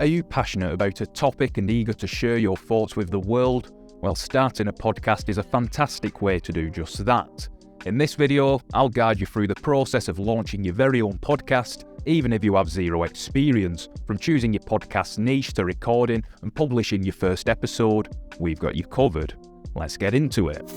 Are you passionate about a topic and eager to share your thoughts with the world? Well, starting a podcast is a fantastic way to do just that. In this video, I'll guide you through the process of launching your very own podcast, even if you have zero experience. From choosing your podcast niche to recording and publishing your first episode, we've got you covered. Let's get into it.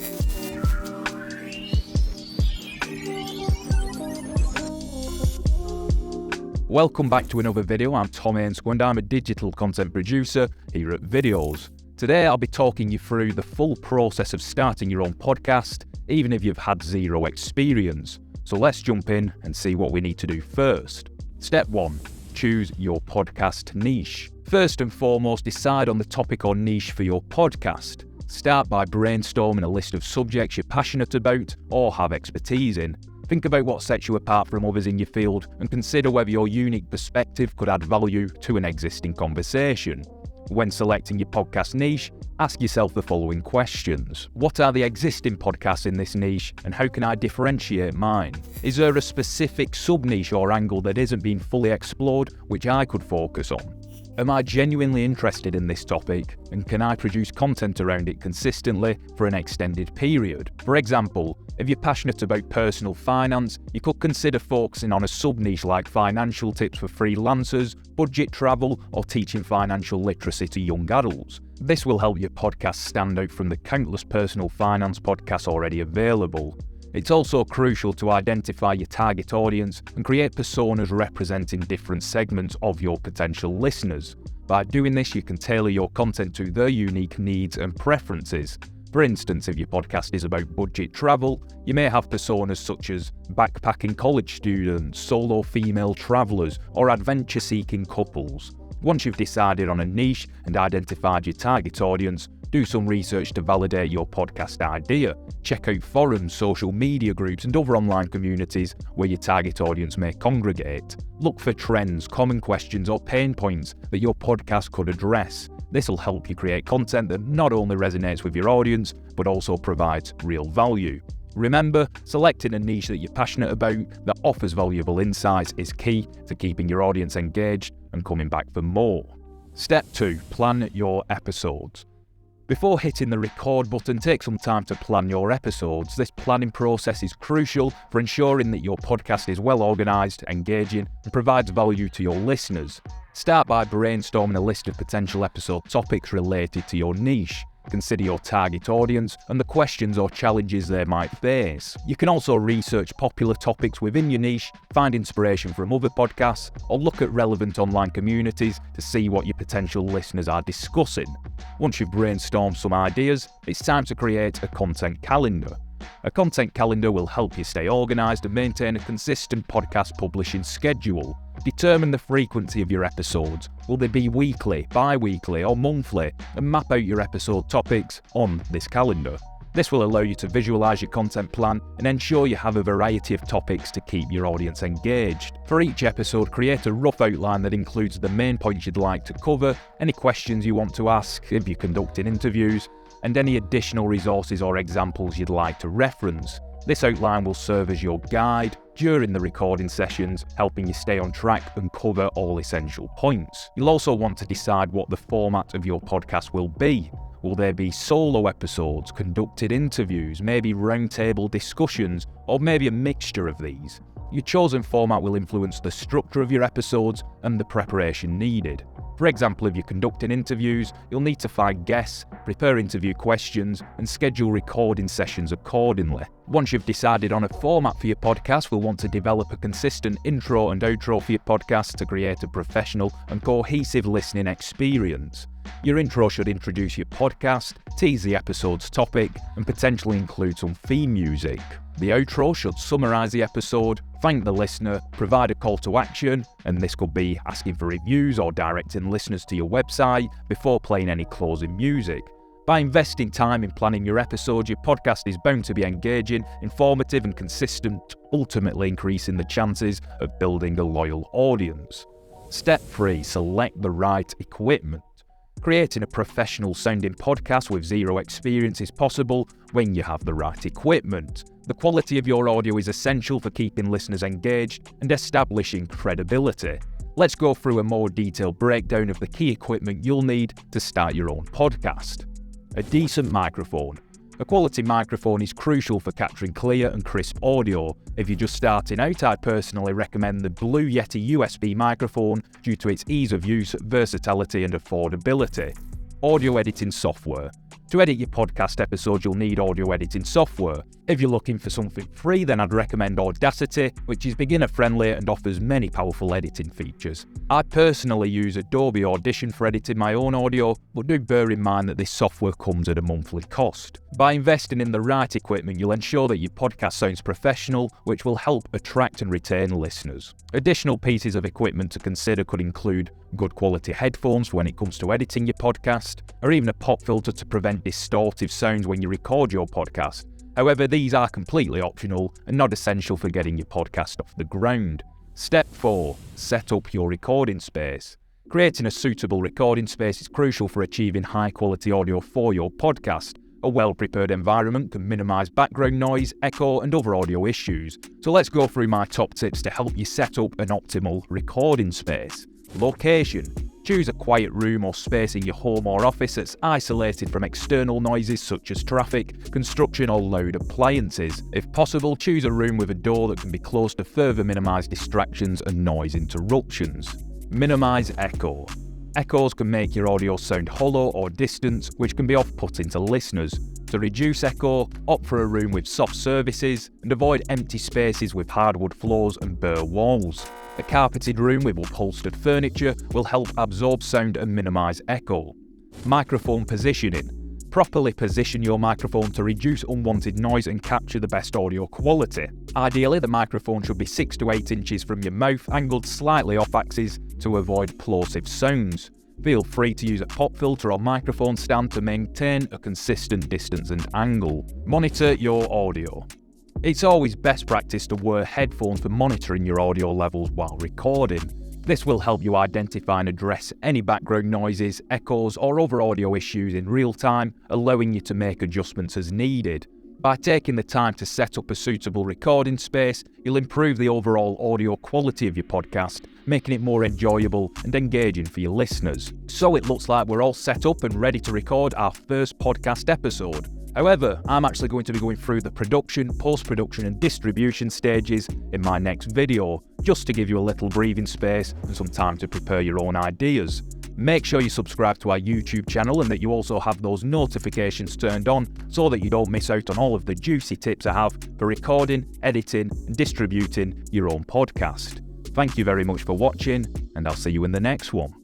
Welcome back to another video. I'm Tom Ainscough and I'm a digital content producer here at Viddyoze. Today I'll be talking you through the full process of starting your own podcast, even if you've had zero experience. So let's jump in and see what we need to do first. Step 1. Choose your podcast niche. First and foremost, decide on the topic or niche for your podcast. Start by brainstorming a list of subjects you're passionate about or have expertise in. Think about what sets you apart from others in your field and consider whether your unique perspective could add value to an existing conversation. When selecting your podcast niche, ask yourself the following questions. What are the existing podcasts in this niche and how can I differentiate mine? Is there a specific sub-niche or angle that isn't being fully explored which I could focus on? Am I genuinely interested in this topic and can I produce content around it consistently for an extended period? For example, if you're passionate about personal finance, you could consider focusing on a sub-niche like financial tips for freelancers, budget travel, or teaching financial literacy to young adults. This will help your podcast stand out from the countless personal finance podcasts already available. It's also crucial to identify your target audience and create personas representing different segments of your potential listeners. By doing this, you can tailor your content to their unique needs and preferences. For instance, if your podcast is about budget travel, you may have personas such as backpacking college students, solo female travelers, or adventure-seeking couples. Once you've decided on a niche and identified your target audience, do some research to validate your podcast idea. Check out forums, social media groups, and other online communities where your target audience may congregate. Look for trends, common questions, or pain points that your podcast could address. This will help you create content that not only resonates with your audience, but also provides real value. Remember, selecting a niche that you're passionate about that offers valuable insights is key to keeping your audience engaged and coming back for more. Step 2. Plan your episodes. Before hitting the record button, take some time to plan your episodes. This planning process is crucial for ensuring that your podcast is well organised, engaging, and provides value to your listeners. Start by brainstorming a list of potential episode topics related to your niche. Consider your target audience and the questions or challenges they might face. You can also research popular topics within your niche, find inspiration from other podcasts, or look at relevant online communities to see what your potential listeners are discussing. Once you've brainstormed some ideas, it's time to create a content calendar. A content calendar will help you stay organised and maintain a consistent podcast publishing schedule. Determine the frequency of your episodes. Will they be weekly, bi-weekly, or monthly? And map out your episode topics on this calendar. This will allow you to visualise your content plan and ensure you have a variety of topics to keep your audience engaged. For each episode, create a rough outline that includes the main points you'd like to cover, any questions you want to ask if you're conducting interviews, and any additional resources or examples you'd like to reference. This outline will serve as your guide during the recording sessions, helping you stay on track and cover all essential points. You'll also want to decide what the format of your podcast will be. Will there be solo episodes, conducted interviews, maybe roundtable discussions, or maybe a mixture of these? Your chosen format will influence the structure of your episodes and the preparation needed. For example, if you're conducting interviews, you'll need to find guests, prepare interview questions, and schedule recording sessions accordingly. Once you've decided on a format for your podcast, we'll want to develop a consistent intro and outro for your podcast to create a professional and cohesive listening experience. Your intro should introduce your podcast, tease the episode's topic, and potentially include some theme music. The outro should summarise the episode, thank the listener, provide a call to action, and this could be asking for reviews or directing listeners to your website before playing any closing music. By investing time in planning your episodes, your podcast is bound to be engaging, informative, and consistent, ultimately increasing the chances of building a loyal audience. Step 3. Select the right equipment. Creating a professional-sounding podcast with zero experience is possible when you have the right equipment. The quality of your audio is essential for keeping listeners engaged and establishing credibility. let's go through a more detailed breakdown of the key equipment you'll need to start your own podcast. A decent microphone. A quality microphone is crucial for capturing clear and crisp audio. If you're just starting out, I'd personally recommend the Blue Yeti USB microphone due to its ease of use, versatility and affordability. Audio editing software. To edit your podcast episodes, you'll need audio editing software. If you're looking for something free, then I'd recommend Audacity, which is beginner-friendly and offers many powerful editing features. I personally use Adobe Audition for editing my own audio, but do bear in mind that this software comes at a monthly cost. By investing in the right equipment, you'll ensure that your podcast sounds professional, which will help attract and retain listeners. Additional pieces of equipment to consider could include good quality headphones when it comes to editing your podcast, or even a pop filter to prevent distortive sounds when you record your podcast. However, these are completely optional and not essential for getting your podcast off the ground. Step 4. Set up your recording space. Creating a suitable recording space is crucial for achieving high quality audio for your podcast. A well-prepared environment can minimize background noise, echo, and other audio issues. So let's go through my top tips to help you set up an optimal recording space. Location. Choose a quiet room or space in your home or office that's isolated from external noises such as traffic, construction, or loud appliances. If possible, choose a room with a door that can be closed to further minimize distractions and noise interruptions. Minimize echo. Echoes can make your audio sound hollow or distant, which can be off-putting to listeners. To reduce echo, opt for a room with soft surfaces and avoid empty spaces with hardwood floors and bare walls. A carpeted room with upholstered furniture will help absorb sound and minimize echo. Microphone positioning. Properly position your microphone to reduce unwanted noise and capture the best audio quality. Ideally, the microphone should be 6 to 8 inches from your mouth, angled slightly off axis to avoid plosive sounds. Feel free to use a pop filter or microphone stand to maintain a consistent distance and angle. Monitor your audio. It's always best practice to wear headphones for monitoring your audio levels while recording. This will help you identify and address any background noises, echoes, or other audio issues in real time, allowing you to make adjustments as needed. By taking the time to set up a suitable recording space, you'll improve the overall audio quality of your podcast, making it more enjoyable and engaging for your listeners. So it looks like we're all set up and ready to record our first podcast episode. However, I'm actually going to be going through the production, post-production and distribution stages in my next video, just to give you a little breathing space and some time to prepare your own ideas. Make sure you subscribe to our YouTube channel and that you also have those notifications turned on so that you don't miss out on all of the juicy tips I have for recording, editing and distributing your own podcast. Thank you very much for watching, and I'll see you in the next one.